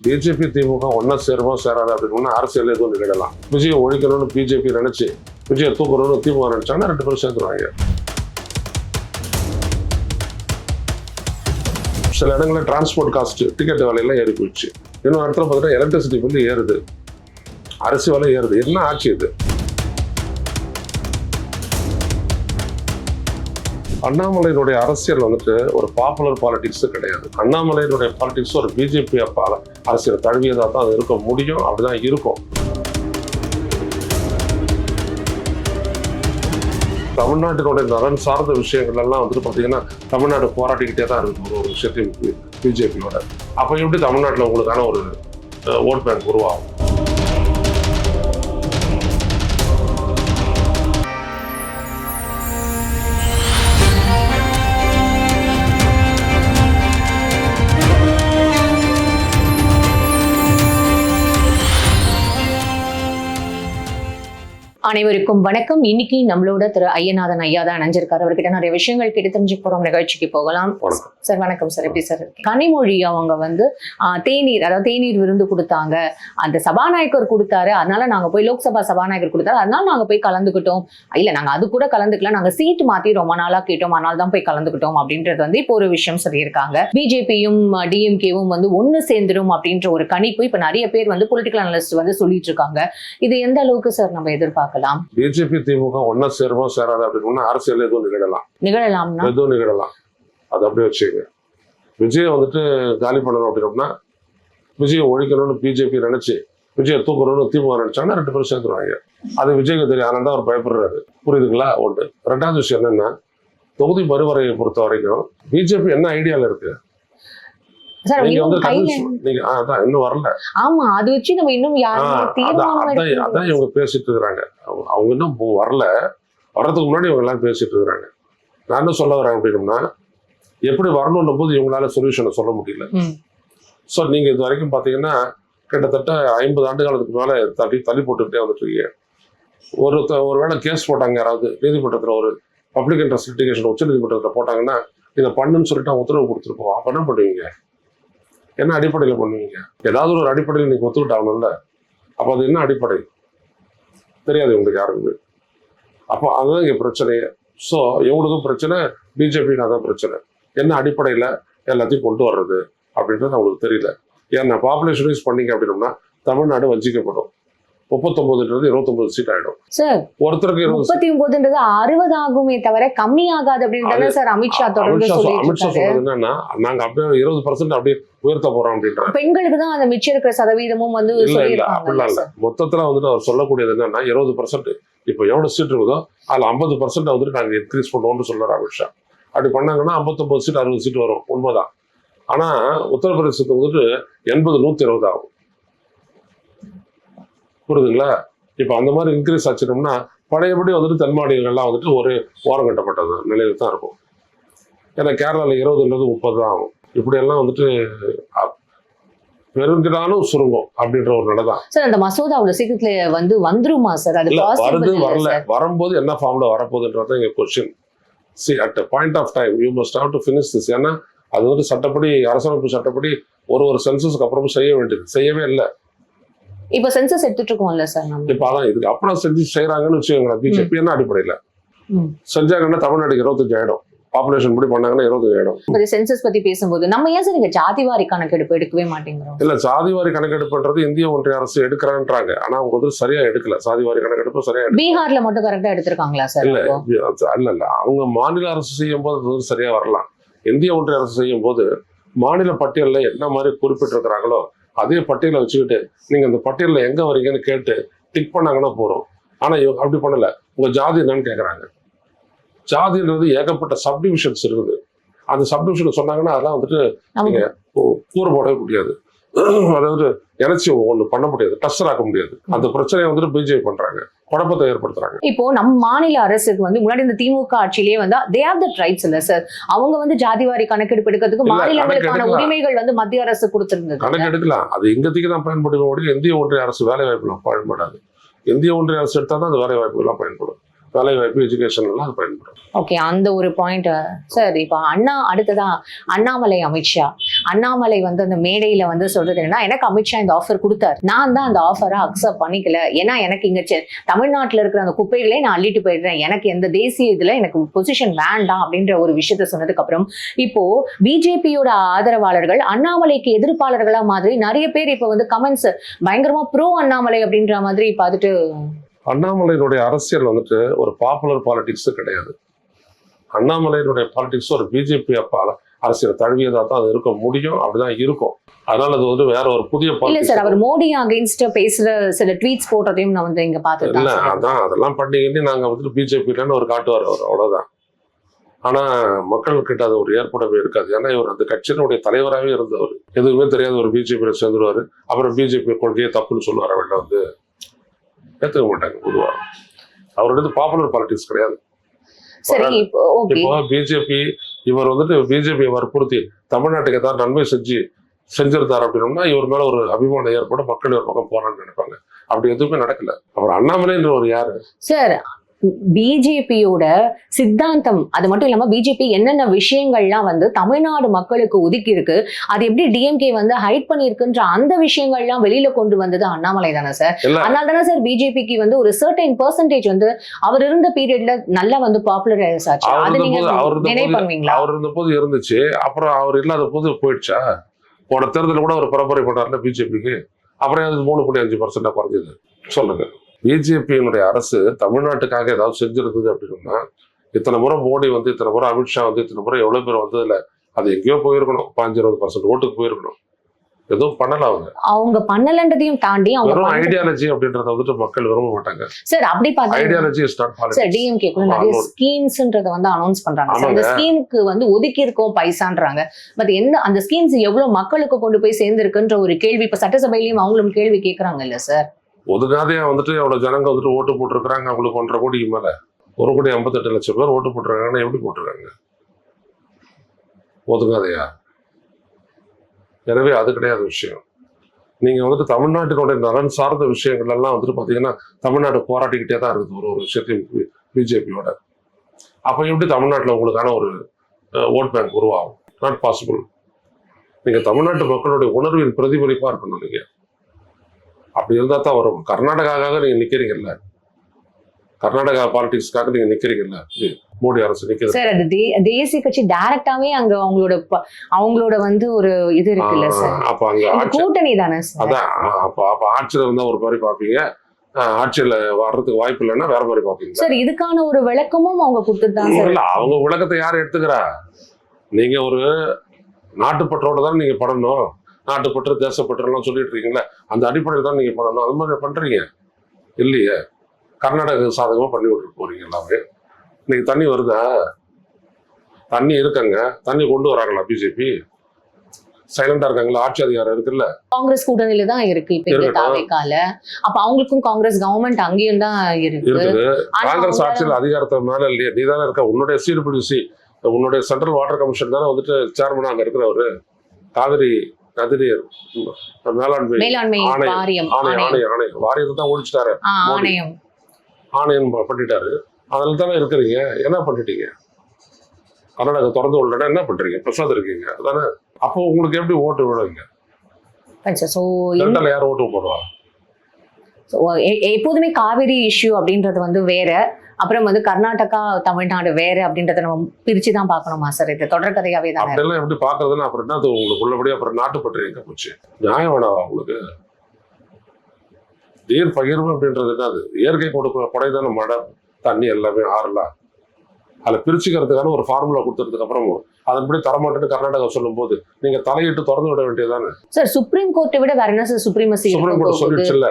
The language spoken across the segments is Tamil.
பிஜேபி திமுக ஒன்னா சேருமா சேராது அப்படின்னு அரசியல் எதுவும் நிகழலாம். விஜயை ஒழிக்கணும்னு பிஜேபி நினைச்சு விஜயை தூக்கணும்னு திமுக நினைச்சாங்கன்னா 2 பேரும் சேர்ந்துருவாங்க. சில இடங்களில் டிரான்ஸ்போர்ட் காஸ்ட் டிக்கெட் விலையெல்லாம் ஏறி போயிடுச்சு. இன்னொரு இடத்துல பார்த்தீங்கன்னா எலக்ட்ரிசிட்டி பில்லு ஏறுது, அரிசி விலை ஏறுது. என்ன ஆச்சு இது? அண்ணாமலையினுடைய அரசியல் வந்துட்டு ஒரு பாப்புலர் பாலிடிக்ஸ் கிடையாது. அண்ணாமலையினுடைய பாலிடிக்ஸ் ஒரு பிஜேபி அரசியல் தழுவியதாக தான் அது இருக்க முடியும். அப்படிதான் இருக்கும். தமிழ்நாட்டினுடைய நலன் சார்ந்த விஷயங்கள் எல்லாம் வந்துட்டு பார்த்தீங்கன்னா தமிழ்நாடு போராட்டிக்கிட்டே தான் இருக்கும் ஒரு விஷயத்தையும் பிஜேபியோட. அப்போ எப்படி தமிழ்நாட்டில் உங்களுக்கான ஒரு ஓட் பேங்க் உருவாகும்? அனைவருக்கும் வணக்கம். இன்னைக்கு நம்மளோட திரு ஐயநாதன் ஐயா தான் இணைஞ்சிருக்காரு. அவர்கிட்ட நிறைய விஷயங்கள் கிட்ட தெரிஞ்சு போறோம். நிகழ்ச்சிக்கு போகலாம். சார் வணக்கம் சார். எப்படி சார் இருக்கு? கனிமொழி அவங்க வந்து தேநீர், அதாவது தேநீர் விருந்து கொடுத்தாங்க. அந்த சபாநாயகர் கொடுத்தாரு, அதனால நாங்க போய் லோக்சபா சபாநாயகர் கொடுத்தாரு, அதனால நாங்க போய் கலந்துக்கிட்டோம். இல்ல நாங்க அது கூட கலந்துக்கல, நாங்க சீட் மாத்தி ரொம்ப நாளா கேட்டோம், அதனால தான் போய் கலந்துக்கிட்டோம் அப்படின்றது வந்து இப்போ ஒரு விஷயம் சொல்லியிருக்காங்க. பிஜேபியும் டிஎம்கேவும் வந்து ஒன்னு சேர்ந்துடும் அப்படின்ற ஒரு கணிப்பு இப்ப நிறைய பேர் வந்து பொலிட்டிக்கல் அனலிஸ்ட் வந்து சொல்லிட்டு இருக்காங்க. இது எந்த அளவுக்கு சார் நம்ம எதிர்பார்க்கலாம்? பிஜேபி திமுக ஒன்னா சேருமா சேராது அப்படின்னு அரசியல் எதுவும் நிகழலாம். அது அப்படியே வச்சுக்கோங்க. விஜயை வந்துட்டு காலி பண்ணணும் அப்படின்னா விஜயை ஒழிக்கணும்னு பிஜேபி நினைச்சு விஜயை தூக்கணும்னு திமுக நினைச்சாங்கன்னா 2 பேரும் சேர்ந்துருவாங்க. அது விஜய்க்கு தெரியும், அதனால தான் அவர் பயப்படுறாரு. புரியுதுங்களா? ஒன்று. 2வது விஷயம் என்னன்னா, தொகுதி மறுவரையை பொறுத்த வரைக்கும் பிஜேபி என்ன ஐடியால இருக்கு? இன்னும் வரல. ஆமா, அது வச்சு நம்ம இன்னும் அதான் இவங்க பேசிட்டு இருக்கிறாங்க. அவங்க இன்னும் வரல. வர்றதுக்கு முன்னாடி இவங்க எல்லாம் பேசிட்டு இருக்கிறாங்க. நான் என்ன சொல்ல வரேன் அப்படின்னா, எப்படி வரணும் போது இவங்களால சொல்யூஷனை சொல்ல முடியல. ஸோ நீங்க இது வரைக்கும் பாத்தீங்கன்னா கிட்டத்தட்ட 50 ஆண்டு காலத்துக்கு மேல தள்ளி போட்டுக்கிட்டே வந்துட்டு இருக்கீங்க. ஒருவேளை கேஸ் போட்டாங்க யாராவது நீதிமன்றத்தில், ஒரு பப்ளிக் இன்ட்ரெஸ்ட் லிட்டிகேஷன் உச்ச நீதிமன்றத்தில் போட்டாங்கன்னா இதை பண்ணுன்னு சொல்லிட்டு உத்தரவு கொடுத்துருப்போம். அப்ப என்ன பண்ணுவீங்க? என்ன அடிப்படையில் பண்ணுவீங்க? ஏதாவது ஒரு அடிப்படையில் நீங்க ஒத்துக்கிட்டாகணும்ல. அப்போ அது என்ன அடிப்படை தெரியாது உங்களுக்கு யாருக்குமே. அப்போ அதுதான் இங்க பிரச்சனையே. ஸோ இவங்களுக்கும் பிரச்சனை, பிஜேபிக்கு அதான் பிரச்சனை. என்ன அடிப்படையில் எல்லாத்தையும் கொண்டு வர்றது அப்படின்றது அவங்களுக்கு தெரியல. ஏன்னா பாப்புலேஷன் யூஸ் பண்ணீங்க அப்படின்னோம்னா தமிழ்நாடு வஞ்சிக்கப்படும். 39ன்றது 29 சீட் ஆயிடும். சார் ஒருத்தருக்கு 39ன்றது 60 ஆகுமே தவிர கம்மி ஆகாது அப்படின்னு சார் அமித்ஷா தொடர்ந்து சொல்றது என்னன்னா, நாங்க அப்படியே 20% அப்படியே உயர்த்த போறோம் அப்படின்றாங்க. பெண்களுக்கு தான் அந்த மிச்சம் இருக்கிற சதவீதமும் வந்து அப்படிலாம் இல்ல. மொத்தத்துல வந்துட்டு அவர் சொல்லக்கூடியது என்னன்னா 20%. இப்ப எவ்வளவு சீட் இருக்குதோ அதுல 50% வந்துட்டு நாங்க இன்க்ரீஸ் பண்ணுவோம்னு சொல்றாரு அமித்ஷா. அப்படி பண்ணாங்கன்னா 59 சீட் 60 சீட் வரும். உண்மைதான். ஆனா உத்தரப்பிரதேசத்துக்கு வந்துட்டு 80 120 ஆகும். புரியுதுங்களா? இப்ப அந்த மாதிரி இன்க்ரீஸ் ஆச்சுட்டோம்னா பழையபடி வந்துட்டு தென் மாநிலங்கள்லாம் வந்துட்டு ஒரு ஓரம் கட்டப்பட்டது நிலையில தான் இருக்கும். ஏன்னா கேரளாவில் 20ன்றது 30 தான் ஆகும். இப்படி எல்லாம் வந்துட்டு பெருங்கிடாலும் சுருங்கும் அப்படின்ற ஒரு நிலை தான் சார். அந்த மசோதா அவ்வளவு சீக்கிரத்துல வந்து வந்துருமா சார்? அது வரல. வரும்போது என்ன ஃபார்ம்ல வரப்போகுதுன்றத இங்க question. See, at a point of time you must have to finish this. ஏன்னா அது வந்து சட்டப்படி, அரசமைப்பு சட்டப்படி ஒரு சென்சஸ்க்கு அப்புறமும் செய்ய வேண்டியது. செய்யவே இல்லை. இப்ப சென்சஸ் எடுத்துட்டு இருக்கோம்ல சார் நம்ம. இப்ப அதான் இதுக்கு அப்புறம் செஞ்சு செய்யறாங்கன்னு வச்சுக்கோங்களேன். பிஜேபி என்ன அடிப்படையில செஞ்சாங்கன்னா தமிழ்நாட்டுக்கு 25 ஆயிடும். பாப்புலேஷன் படி பண்ணாங்கன்னா 25 ஆயிடும். சென்சஸ் பத்தி பேசும்போது நம்ம ஏன் சார் நீங்க ஜாதிவாரி கணக்கெடுப்பு எடுக்கவே மாட்டேங்கிறோம்? இல்ல, ஜாதிவாரி கணக்கெடுப்புன்றது இந்திய ஒன்றிய அரசு எடுக்கிறான்றாங்க. ஆனா அவங்க வந்து சரியா எடுக்கல. ஜாதிவாரி கணக்கெடுப்பு சரியா எடுக்கல. பீகார்ல மட்டும் கரெக்டா எடுத்திருக்காங்களா சார்? இல்ல அவங்க மாநில அரசு செய்யும் போது அது வந்து சரியா வரலாம். இந்திய ஒன்றிய அரசு செய்யும் போது மாநில பட்டியல்ல என்ன மாதிரி குறிப்பிட்டு இருக்கிறாங்களோ அதே பட்டியலை வச்சுக்கிட்டு நீங்க அந்த பட்டியலில் எங்க வரீங்கன்னு கேட்டு டிக் பண்ணாங்கன்னா போறோம். ஆனா இவங்க அப்படி பண்ணல. உங்க ஜாதி என்னன்னு கேட்கறாங்க. ஜாதின்றது ஏகப்பட்ட சப்டிவிஷன்ஸ் இருக்குது. அந்த சப்டிவிஷன் சொன்னாங்கன்னா அதெல்லாம் வந்துட்டு நீங்க கூற போடவே முடியாது. அதாவது எனர்ஜி ஒண்ணு பண்ண முடியாது, டஸ்டர் ஆக்க முடியாது. அந்த பிரச்சனையை வந்துட்டு பிஜேபி பண்றாங்க, குழப்பத்தை ஏற்படுத்துறாங்க. இப்போ நம்ம மாநில அரசுக்கு வந்து முன்னாடி இந்த திமுக ஆட்சியிலேயே வந்து they have the rights இல்ல சார். அவங்க வந்து ஜாதிவாரி கணக்கெடுப்பு எடுக்கிறதுக்கு மாநிலங்களுக்கான உரிமைகள் வந்து மத்திய அரசு கொடுத்திருந்தது. கணக்கு எடுக்கலாம். அது இங்கத்துக்கு தான் பயன்படுத்த முடியும். இந்திய ஒன்றிய அரசு வேலை வாய்ப்பு எல்லாம் பயன்படாது. இந்திய ஒன்றிய அரசு எடுத்தா தான் அந்த வேலை வாய்ப்பு எல்லாம் பயன்படும். வேலை வாய்ப்பு, எஜுகேஷன் எல்லாம் அது பயன்படும். ஓகே, அந்த ஒரு பாயிண்ட் சார். இப்போ அடுத்ததா அண்ணாமலை, அமித்ஷா. அண்ணாமலை வந்து அந்த மேடையில வந்து சொல்றது என்னன்னா, எனக்கு அமித்ஷா இந்த ஆஃபர் கொடுத்தாரு, நான் தான் அந்த ஆஃபரை அக்செப்ட் பண்ணிக்கல. ஏன்னா எனக்கு இங்க தமிழ்நாட்டுல இருக்கிற அந்த குப்பைகளே நான் அள்ளிட்டு போயிடுறேன், எனக்கு எந்த தேசிய இதுல எனக்கு பொசிஷன் வேண்டாம் அப்படின்ற ஒரு விஷயத்த சொன்னதுக்கு அப்புறம் இப்போ பிஜேபியோட ஆதரவாளர்கள் அண்ணாமலைக்கு எதிர்ப்பாளர்களா மாதிரி நிறைய பேர் இப்ப வந்து கமெண்ட்ஸ் பயங்கரமா ப்ரோ அண்ணாமலை அப்படின்ற மாதிரி பார்த்துட்டு. அண்ணாமலையினுடைய அரசியல் வந்துட்டு ஒரு பாப்புலர் பாலிடிக்ஸ் கிடையாது. அண்ணாமலையினுடைய பாலிடிக்ஸ் ஒரு பிஜேபி அரசியல் தழுவியதா தான் அது இருக்க முடியும், அப்படிதான் இருக்கும். அதனால அது வந்து வேற ஒரு புதிய இல்ல சார், அவர் மோடி அகைன்ஸ்ட் பேசுற சில ட்வீட்ஸ் போட்டதையும் நான் வந்து இங்க பாத்துட்டேன். இல்ல அதான் அதெல்லாம் பண்ணிக்கிட்டு நாங்க வந்துட்டு பிஜேபிலன்னு ஒரு காட்டுவார் அவர், அவ்வளவுதான். ஆனா மக்கள்கிட்ட அது ஒரு ஏற்படவே இருக்காது. ஏன்னா இவர் அந்த கட்சியினுடைய தலைவராகவே இருந்தவர், எதுவுமே தெரியாத ஒரு பிஜேபியில சேர்ந்துருவாரு. அப்புறம் பிஜேபி கொள்கையை தப்புன்னு சொல்லுவார், அவர்கிட்ட வந்து ஏத்துக்க மாட்டாங்க பொதுவா. அவரோட பாப்புலர் பாலிடிக்ஸ் கிடையாது. சரி, இப்போ பிஜேபி இவர் வந்துட்டு பிஜேபியை வற்புறுத்தி தமிழ்நாட்டுக்கு ஏதாவது நன்மை செஞ்சிருந்தார் அப்படின்னோம்னா இவர் மேல ஒரு அபிமானம் ஏற்படும், மக்கள் ஒரு பக்கம் போறான்னு நினைப்பாங்க. அப்படி எதுவுமே நடக்கல. அவர் அண்ணாமலைன்ற ஒரு யாரு சார்? பிஜேபியோட சித்தாந்தம் அது மட்டும் இல்லாம பிஜேபி என்னென்ன விஷயங்கள்லாம் வந்து தமிழ்நாடு மக்களுக்கு ஒதுக்கி இருக்கு, அது எப்படி டிஎம்கே வந்து ஹைட் பண்ணிருக்குன்ற அந்த விஷயங்கள்லாம் வெளியில கொண்டு வந்தது அண்ணாமலை தானே சார்? அதனால தானே சார் பிஜேபிக்கு வந்து ஒரு சர்டைன் பெர்சன்டேஜ் வந்து அவர் இருந்த பீரியட்ல நல்லா வந்து பாப்புலரைஸ் ஆச்சு. அது நீங்க நினைவு பண்ணுவீங்களா? அவர் இருந்த போது இருந்துச்சு, அப்புறம் அவர் இல்லாத போது போயிடுச்சா? போன தேர்தலில் கூட அவர் பரப்புரை பண்ணார்ல பிஜேபிக்கு, அப்புறம் அது 3.5% குறைஞ்சது. சொல்லுங்க, பிஜேபியினுடைய அரசு தமிழ்நாட்டுக்காக ஏதாவது செஞ்சிருந்தது அப்படின்னா இத்தனை முறை மோடி வந்து, இத்தனை முறை அமித்ஷா வந்து, இத்தனை முறை எவ்வளவு பேர் வந்ததுல அது எங்கேயோ போயிருக்கணும், 15-20% ஓட்டுக்கு போயிருக்கணும். எதுவும் பண்ணல. அவங்க பண்ணலன்றதையும் தாண்டி வெறும் ஐடியாலஜி அப்படின்றத வந்துட்டு மக்கள் விரும்ப மாட்டாங்க சார். அப்படி பார்த்தா ideology is not politics. Sir, DMK கூட நிறைய ஸ்கீம்ஸ்ன்றத வந்து அனௌன்ஸ் பண்றாங்க. அந்த ஸ்கீமுக்கு வந்து ஒதுக்கி இருக்கோம் பைசான்றாங்க. பட் அந்த ஸ்கீம்ஸ் எவ்வளவு மக்களுக்கு கொண்டு போய் சேர்ந்திருக்குன்ற ஒரு கேள்வி இப்ப சட்டசபையிலயும் அவங்களும் கேள்வி கேட்கறாங்க இல்ல சார்? ஒதுக்காதையா வந்துட்டு எவ்வளவு ஜனங்க வந்துட்டு ஓட்டு போட்டிருக்கிறாங்க, அவங்களுக்கு 1.5 கோடிக்கு மேல 1,58,00,000 பேர் ஓட்டு போட்டிருக்காங்கன்னா எப்படி போட்டிருக்காங்க? ஒதுங்காதையா? எனவே அது கிடையாது விஷயம். நீங்க வந்துட்டு தமிழ்நாட்டினுடைய நலன் சார்ந்த விஷயங்கள் எல்லாம் வந்துட்டு பாத்தீங்கன்னா தமிழ்நாடு போராட்டிக்கிட்டே தான் இருக்குது ஒரு விஷயத்தையும் பிஜேபியோட. அப்ப எப்படி தமிழ்நாட்டில் உங்களுக்கான ஒரு ஓட் பேங்க் உருவாகும்? Not possible. நீங்க தமிழ்நாட்டு மக்களுடைய உணர்வின் பிரதிபலிப்பா இருக்கணும். நீங்க அப்படி இருந்தா தான் வரும். கர்நாடகாவாக நீங்க நிக்கிறீங்கல்ல, கர்நாடகா பாலிடிக்ஸ்க்காக நீங்க நிக்கிறீங்கல்ல, மோடி அரசு நிக்கிறது சார். அது தேசிய கட்சி டைரக்டாவே அங்க அவங்களோட வந்து ஒரு இது இருக்குல்ல சார். அப்ப அங்க கூட்டணி தானே சார். அதான் அப்ப ஆட்சியில இருந்தா ஒரு மாதிரி பாப்பீங்க, ஆட்சியில வர்றதுக்கு வாய்ப்பு இல்லைன்னா வேற மாதிரி பாப்பீங்க சார். இதுக்கான ஒரு விளக்கமும் அவங்க கொடுத்துதான் சார். அவங்க விளக்கத்தை யாரும் எடுத்துக்கிறா? நீங்க ஒரு நாட்டுப்பற்றோட தான் நீங்க படணும், நாட்டுப்பற்று தேசப்பற்றுலாம் சொல்லிட்டு இருக்கீங்களா, அந்த அடிப்படையில் தான் நீங்க பண்ணணும். அது மாதிரி பண்றீங்க இல்லையே? கர்நாடக சாதகமா பண்ணி விட்டுட்டு போறீங்க எல்லாமே. இன்னைக்கு தண்ணி வருதா? தண்ணி இருக்காங்க, தண்ணி கொண்டு வராங்களா பிஜேபி? சைலண்டா இருக்காங்களா? ஆட்சி அதிகாரம் இருக்குல்ல, காங்கிரஸ் கூட்டணியில தான் இருக்கு இப்ப தாவேகால. அப்ப அவங்களுக்கும் காங்கிரஸ் கவர்மெண்ட் அங்கேயும் தான் இருக்குது. காங்கிரஸ் ஆட்சியில் அதிகாரத்தை மேல இல்லையா? நீ தானே இருக்க. உன்னுடைய சிடபிள்யூசி, உன்னுடைய சென்ட்ரல் வாட்டர் கமிஷன் தானே வந்துட்டு சேர்மனா அங்க இருக்கிறவரு. காவிரி நதிநீர் மேலாண்மை ஆணையம் வாரியத்தை தான் ஓடிச்சிட்டாரு. ஆணையம் பண்ணிட்டாரு. அதில் தானே இருக்கிறீங்க. என்ன பண்ணிட்டீங்க? கர்நாடகா திறந்து விடலன்னா என்ன பண்றீங்க? பிரசாத் இருக்கீங்க அதானே. அப்போ உங்களுக்கு எப்படி ஓட்டு விடுவீங்க? யார் ஓட்டு போடுவா? எப்போதுமே காவிரி இஷ்யூ அப்படின்றது வந்து வேற, அப்புறம் வந்து கர்நாடகா தமிழ்நாடு வேற அப்படின்றத நம்ம பிரிச்சுதான் பார்க்கணுமா சார்? இது தொடர் கதையாவே தான். அப்படியெல்லாம் எப்படி பாக்குறதுன்னு அப்புறம் என்ன உங்களுக்கு உள்ளபடியே அப்புறம் நாட்டுப்பற்று எங்க போச்சு? நியாயம் வேணாவா உங்களுக்கு? நீர் பகிர்வு அப்படின்றது என்னது? இயற்கை கொடுக்குற கொடைதான மழை தண்ணி எல்லாமே ஆறலாம். அதில் பிரிச்சுக்கிறதுக்கான ஒரு ஃபார்முலா கொடுத்ததுக்கு அப்புறமும் அதன்படி தரமாட்டேன்னு கர்நாடகா சொல்லும் போது நீங்க தலையிட்டு திறந்து விட வேண்டியதானே சார்? சுப்ரீம் கோர்ட்டை விட வேற என்ன சார்? சுப்ரீம் கோர்ட் சொல்லிடுச்சுல்ல,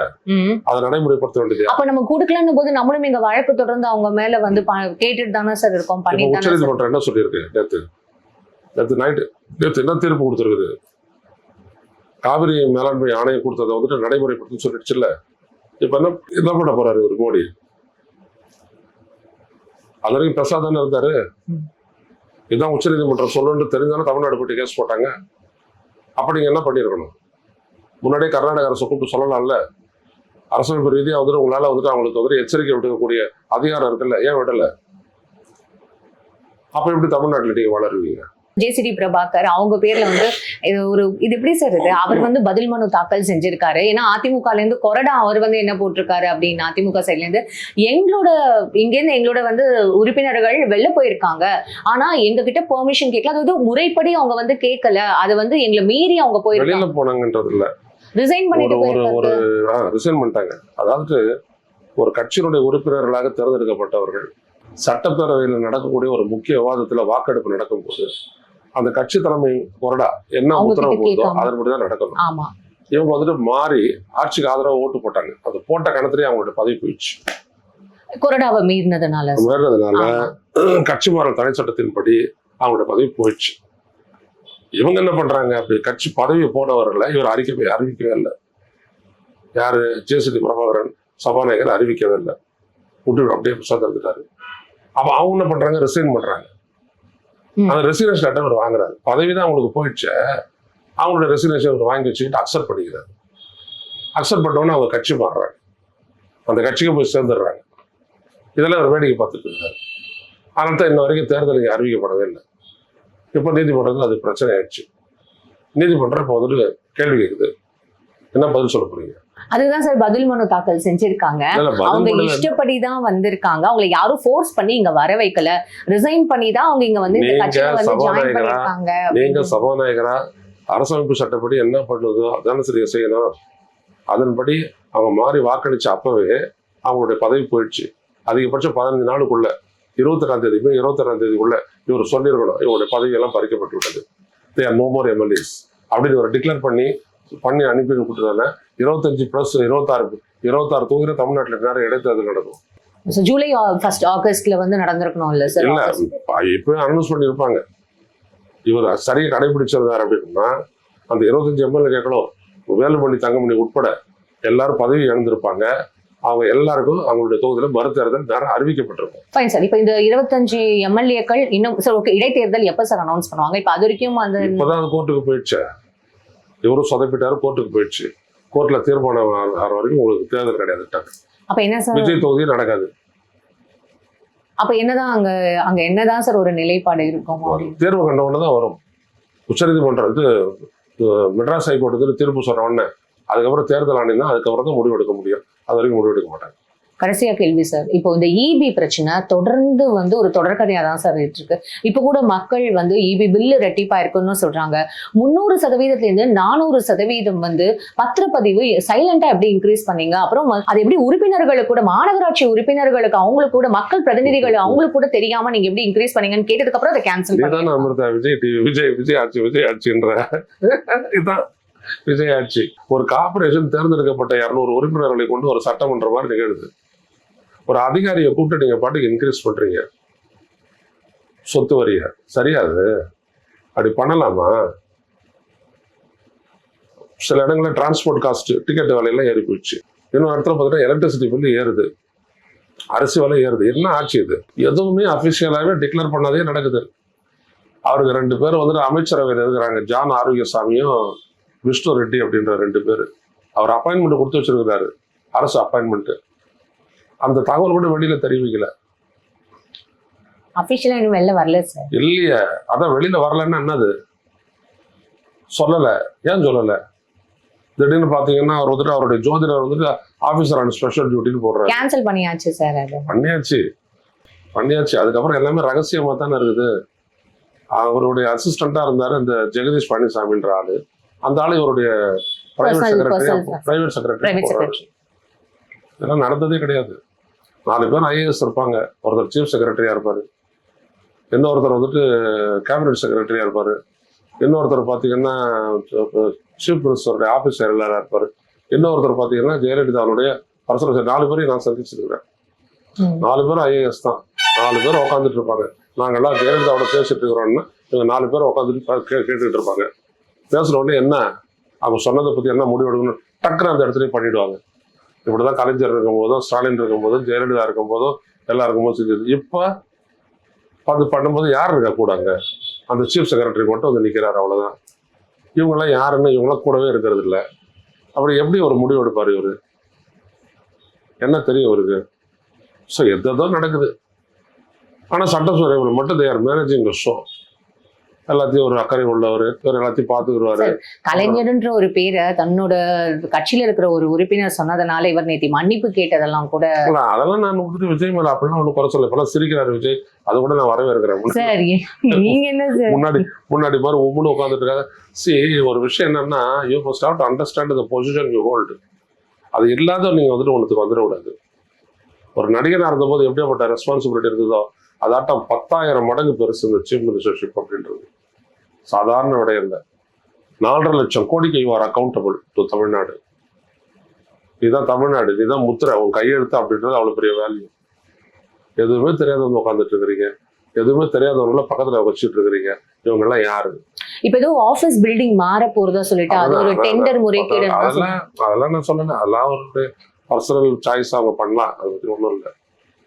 அதை நடைமுறைப்படுத்த வேண்டியது. அப்ப நம்ம கொடுக்கலன்னு போது நம்மளும் இங்க வழக்கு தொடர்ந்து அவங்க மேல வந்து கேட்டுட்டு தானே சார் இருக்கோம். உச்சநீதிமன்றம் என்ன சொல்லியிருக்கு? நேற்று நேற்று என்ன தீர்ப்பு கொடுத்துருக்குது? காவிரி மேலாண்மை ஆணையம் கொடுத்ததை வந்துட்டு நடைமுறைப்படுத்த சொல்லிடுச்சுல்ல. இப்ப என்ன பண்ண போறாரு ஒரு மோடி? அது வரைக்கும் பிரசாத் தானே இருந்தாரு. இதுதான் உச்சநீதிமன்றம் சொல்லணும்னு தெரிஞ்சாலும் தமிழ்நாடு போயிட்டு கேஸ் போட்டாங்க. அப்ப நீங்க என்ன பண்ணிருக்கணும்? முன்னாடியே கர்நாடக அரசு கூப்பிட்டு சொல்லலாம்ல, அரசமைப்பு ரீதியாக வந்துட்டு உங்களால வந்துட்டு அவங்களுக்கு வந்துட்டு எச்சரிக்கை விடுக்கக்கூடிய அதிகாரம் இருக்குல்ல, ஏன் விடல? அப்ப எப்படி தமிழ்நாட்டில் நீங்க வளருவீங்க? ஜேசிடி பிரபாகர் அவங்க பேர்ல வந்து இது எப்படி சார் இது? அவர் வந்து பதில் மனு தாக்கல் செஞ்சிருக்காரு. ஏன்னா அதிமுகல இருந்து கொறடா அவர் வந்து என்ன போட்டிருக்காரு அப்படின்னு, அதிமுக சைட்ல இருந்து எங்களோட வந்து உறுப்பினர்கள் வெளில போயிருக்காங்க, ஆனா எங்க கிட்ட பெர்மிஷன் கேட்கல, அதாவது முறைப்படி அவங்க வந்து கேட்கல, அது வந்து எங்களை மீறி அவங்க போயிருக்காங்க. வெளியில போனாங்கன்றது இல்ல, ரிசைன் பண்ணிட்டு ரிசைன் பண்ணிட்டாங்க. அதாவது ஒரு கட்சியினுடைய உறுப்பினர்களாக தேர்ந்தெடுக்கப்பட்டவர்கள் சட்டப்பேரவையில் நடக்கக்கூடிய ஒரு முக்கிய விவாதத்துல வாக்கெடுப்பு நடக்கும்போது அந்த கட்சி தலைமை கொறடா என்ன உத்தரவு போதோ அதன்படி தான் நடக்கணும். ஆமா, இவங்க வந்துட்டு மாறி ஆட்சிக்கு ஆதரவா ஓட்டு போட்டாங்க. அது போட்ட கணத்திலேயே அவங்களோட பதவி போயிடுச்சு. கொறடாவை மீறினதுனால கட்சி மாறல் தடை சட்டத்தின்படி அவங்களோட பதவி போயிடுச்சு. இவங்க என்ன பண்றாங்க, அப்படி கட்சி பதவி போட வரல, இவர் அறிவிக்கவே இல்லை. யாரு? ஜேசிடி பிரபாகரன் சபாநாயகர் அறிவிக்கவே இல்லை, விட்டு அப்படியே புத்தகத்தை எடுத்துட்டாரு. அப்ப அவங்க என்ன பண்றாங்க, ரிசைன் பண்றாங்க. அந்த ரெசிக்னேஷன் லெட்டர் அவர் வாங்குறாரு. பதவி தான் அவங்களுக்கு போயிடுச்சு, அவங்களோட ரெசிக்னேஷன் அவர் வாங்கி வச்சுக்கிட்டு அக்செப்ட் பண்ணிக்கிறாரு. அக்செப்ட் பண்ணோன்னு அவங்க கட்சி மாறுறாங்க, அந்த கட்சிக்கு போய் சேர்ந்துடுறாங்க. இதெல்லாம் அவர் வேடிக்கை பார்த்துட்டு இருக்காரு. அதனால தான் இன்ன வரைக்கும் தேர்தல் இங்கே அறிவிக்கப்படவே இல்லை. இப்போ நீதிமன்றத்தில் அது பிரச்சனை ஆயிடுச்சு. நீதிமன்றம் இப்போ வந்துட்டு கேள்வி கேட்குது, என்ன பதில் சொல்ல போறீங்க? அதுதான் சார் பதில் மனு தாக்கல் செஞ்சிருக்காங்க. அவங்க இஷ்டப்படிதான் வந்திருக்காங்க, அவங்களை யாரும் ஃபோர்ஸ் பண்ணி இங்க வர வைக்கல, ரிசைன் பண்ணி தான் அவங்க இங்க வந்து இந்த கட்சியில வந்து ஜாயின் பண்ணிருக்காங்க. நீங்க சபாநாயகரா அரசமைப்பு சட்டப்படி என்ன பண்ணுதோ அதான சரியா செய்யணும். அதன்படி அவங்க மாறி வாக்களிச்ச அப்பவே அவங்களுடைய பதவி போயிடுச்சு. அதிகபட்சம் 15 நாளுக்குள்ள 22ஆம் தேதிக்குள்ள இவர் சொல்லியிருக்கணும், இவருடைய பதவியெல்லாம் பறிக்கப்பட்டு விட்டது, they are no more MLAs அப்படின்னு ஒரு டிக்ளேர் பண்ணி அனுப்பி கொடுத்ததானே. 25+26 தொகுதியில தமிழ்நாட்டில் நேரம் இடைத்தேர்தல் நடக்கும். ஜூலை 1 ஆகஸ்ட்ல வந்து நடந்திருக்கணும் இல்ல சார்? இல்ல, இப்ப அனௌன்ஸ் பண்ணிருப்பாங்க. இவர் சரியா கடைபிடிச்சிருந்தாரு அப்படின்னா அந்த 25 எம்எல்ஏக்களும் வேலுமணி தங்கமணி உட்பட எல்லாரும் பதவி இழந்திருப்பாங்க. அவங்க எல்லாருக்கும் அவங்களுடைய தொகுதியில மறுதேர்தல் நேரம் அறிவிக்கப்பட்டிருக்கும். Fine sir. இப்போ இந்த 25 எம்எல்ஏக்கள் இன்னும் சார் ஓகே, இடைத்தேர்தல் எப்ப சார் அனௌன்ஸ் பண்ணுவாங்க? இப்போ அது வரைக்கும் இப்பதான் கோர்ட்டுக்கு போயிடுச்சு, இவரும் சொதப்பிட்டாரு, கோர்ட்டுக்கு போயிடுச்சு. கோர்ட்ல தீர்மானம் ஆகிற வரைக்கும் உங்களுக்கு தேர்தல் கிடையாதுட்டாங்க. அப்ப என்ன சார், விஜய் தொகுதி நடக்காது. அப்ப என்னதான் அங்க என்னதான் சார் ஒரு நிலைப்பாடு இருக்கும்? தேர்வு கண்ட உடனே தான் வரும். உச்சநீதிமன்றம் மெட்ராஸ் ஹைகோர்ட்டு தீர்ப்பு சொன்ன உடனே அதுக்கப்புறம் தேர்தல் ஆணையம் தான் அதுக்கப்புறம் தான் முடிவு எடுக்க முடியும். அது வரைக்கும் முடிவு எடுக்க மாட்டாங்க. கடைசியா கேள்வி சார், இப்போ இந்த இபி பிரச்சனை தொடர்ந்து வந்து ஒரு தொடர்கதையா தான் சார் இருக்கு. இப்ப கூட மக்கள் வந்து இபி பில்லு ரெட்டிப்பா இருக்குன்னு சொல்றாங்க. 300%லேருந்து 400% வந்து பத்திரப்பதிவு சைலண்டா எப்படி இன்க்ரீஸ் பண்ணீங்க? அப்புறம் அது எப்படி உறுப்பினர்களுக்கு கூட, மாநகராட்சி உறுப்பினர்களுக்கு அவங்களுக்கு கூட, மக்கள் பிரதிநிதிகள் அவங்களுக்கு கூட தெரியாம நீங்க எப்படி இன்க்ரீஸ் பண்ணீங்கன்னு கேட்டதுக்கு அப்புறம் அதை கேன்சல் பண்ணீங்க. விஜய் ஆட்சின்ற இதுதான் விஜய் ஆட்சி. ஒரு கார்பரேஷன் தேர்ந்தெடுக்கப்பட்ட 200 உறுப்பினர்களை கொண்டு ஒரு சட்டமன்ற மாதிரி நிகழ்து. ஒரு அதிகாரியை கூப்பிட்டு நீங்க பாட்டுக்கு இன்க்ரீஸ் பண்றீங்க சொத்து வரிய, சரியாது? அப்படி பண்ணலாமா? சில இடங்களில் டிரான்ஸ்போர்ட் காஸ்ட், டிக்கெட் விலையெல்லாம் ஏறி போயிடுச்சு. இன்னொரு இடத்துல பார்த்தீங்கன்னா எலக்ட்ரிசிட்டி பில்லு ஏறுது, அரிசி விலை ஏறுது. என்ன ஆட்சி இது? எதுவுமே அபிஷியலாவே டிக்ளேர் பண்ணாதே நடக்குது. அவருக்கு 2 பேர் வந்துட்டு அமைச்சரவையில் இருக்கிறாங்க, ஜான் ஆரோக்கியசாமியும் விஷ்ணு ரெட்டி அப்படின்ற 2 பேர். அவர் அப்பாயின்மெண்ட் கொடுத்து வச்சிருக்கிறாரு, அரசு அப்பாயின்மெண்ட். அந்த தகவல் கூட வெளியில தெரிவிக்கல, அபிஷியலா இன்னும் வெளில வரல சார். இல்லையே, அதான் வெளியில வரலன்னா என்னது சொல்லல. ஏன் சொல்லல? திடீர்னு பாத்தீங்கன்னா அவர் வந்துட்டு அவருடைய ஜோதிடர் வந்துட்டு ஆபீசர் ஆன் ஸ்பெஷல் டியூட்டின்னு போடுறாரு. கேன்சல் பண்ணியாச்சு சார். அது பண்ணியாச்சு. அதுக்கப்புறம் எல்லாமே ரகசியமா தானே இருக்குது. அவருடைய அசிஸ்டண்டா இருந்தாரு இந்த ஜெகதீஷ் பழனிசாமின்ற ஆளு. அந்த ஆளு இவருடைய பிரைவேட் செக்ரட்டரி. இதெல்லாம் நடந்ததே கிடையாது. 4 பேர் ஐஏஎஸ் இருப்பாங்க. ஒருத்தர் சீஃப் செக்ரட்டரியா இருப்பாரு, இன்னொருத்தர் வந்துட்டு கேபினட் செக்ரட்டரியா இருப்பாரு, இன்னொருத்தர் பாத்தீங்கன்னா சீஃப் மினிஸ்டருடைய ஆபீஸ் செயலாளராக இருப்பாரு, இன்னொருத்தர் பாத்தீங்கன்னா ஜெயலலிதாவுடைய பர்சனல். 4 பேரையும் நான் சந்திச்சிருக்கிறேன். 4 பேரும் ஐஏஎஸ் தான். 4 பேர் உட்காந்துட்டு இருப்பாங்க. நாங்கெல்லாம் ஜெயலலிதாவோட பேசிட்டு இருக்கிறோம்னா இவங்க 4 பேர் உட்காந்துட்டு கேட்டுக்கிட்டு இருப்பாங்க. பேசுன உடனே என்ன அவங்க சொன்னதை பத்தி என்ன முடிவு எடுக்கணும் டக்குன்னு அந்த இடத்துலயே பண்ணிடுவாங்க. இப்படிதான் கலைஞர் இருக்கும் போதும், ஸ்டாலின் இருக்கும் போதும், ஜெயலலிதா இருக்கும் போதும், எல்லாம் இருக்கும் போது செஞ்சது. இப்ப அது பண்ணும்போது யார் இருக்கா கூடாங்க? அந்த சீஃப் செக்ரட்டரி மட்டும் வந்து நிக்கிறாரு, அவ்வளவுதான். இவங்கெல்லாம் யாருன்னு இவங்களாம் கூடவே இருக்கிறது இல்லை. அப்படி எப்படி ஒரு முடிவு எடுப்பாரு இவரு? என்ன தெரியும் அவருக்கு? ஸோ எதோ நடக்குது. ஆனா சட்டத்துறை மட்டும் they are managing the show. எல்லாத்தையும் ஒரு அக்கறை உள்ளவர், இவர் எல்லாத்தையும் பார்த்துக்குருவாரு. கலைஞர்ன்ற ஒரு பேரை தன்னோட கட்சியில இருக்கிற ஒரு உறுப்பினர் சொன்னதுனால இவர் நேத்தி மன்னிப்பு கேட்டதெல்லாம் கூட. அதெல்லாம் நான் வந்துட்டு விஜய் மேல அப்படிலாம் ஒன்றும் குறை சொல்ல. இப்பெல்லாம் சிரிக்கிறாரு விஜய், அது கூட நான் வரவேற்கிறேன். சார் நீங்க என்ன சார் முன்னாடி மாதிரி உம்முன்னு உட்காந்துட்டு இருக்காங்க. சரி, ஒரு விஷயம் என்னன்னா, you must have to understand the position you hold. அது இல்லாத நீங்க வந்துட்டு ஒன்றுக்கு வந்துடக்கூடாது. ஒரு நடிகராக இருந்தபோது எப்படியாப்பட்ட ரெஸ்பான்சிபிலிட்டி இருந்ததோ அதாட்டம் 10,000 மடங்கு பெருசு இந்த சீஃப் மினிஸ்டர்ஷிப் அப்படின்றது. சாதாரண விட இல்லை. 4.5 லட்சம் கோடிக்கு you are accountable to Tamil Nadu. இதுதான் தமிழ்நாடு, இதுதான் முத்திரை, உன் கையெழுத்து அப்படின்றது அவ்வளோ பெரிய வேல்யூ. எதுவுமே தெரியாதவங்க உட்காந்துட்டு இருக்கிறீங்க, எதுவுமே தெரியாதவங்கள பக்கத்துல வச்சுட்டு இருக்கிறீங்க. இவங்க எல்லாம் யாரு? இப்ப ஏதோ ஆபீஸ் பில்டிங் மாற போறதா சொல்லிட்டு அது ஒரு டெண்டர் முறைகேடு. அதெல்லாம் நான் சொல்லல. அதெல்லாம் ஒரு பர்சனல் சாய்ஸ் அவங்க பண்ணலாம். அது பத்தி ஒன்றும் இல்லை.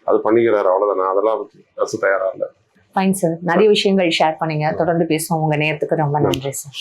அது பண்ணிக்கிறாரு, அவ்வளவுதான். அதெல்லாம் பத்தி தயாரா இல்லை. ஃபைன் சார், நிறைய விஷயங்கள் ஷேர் பண்ணீங்க. தொடர்ந்து பேசுவோம். உங்க நேரத்துக்கு ரொம்ப நன்றி சார்.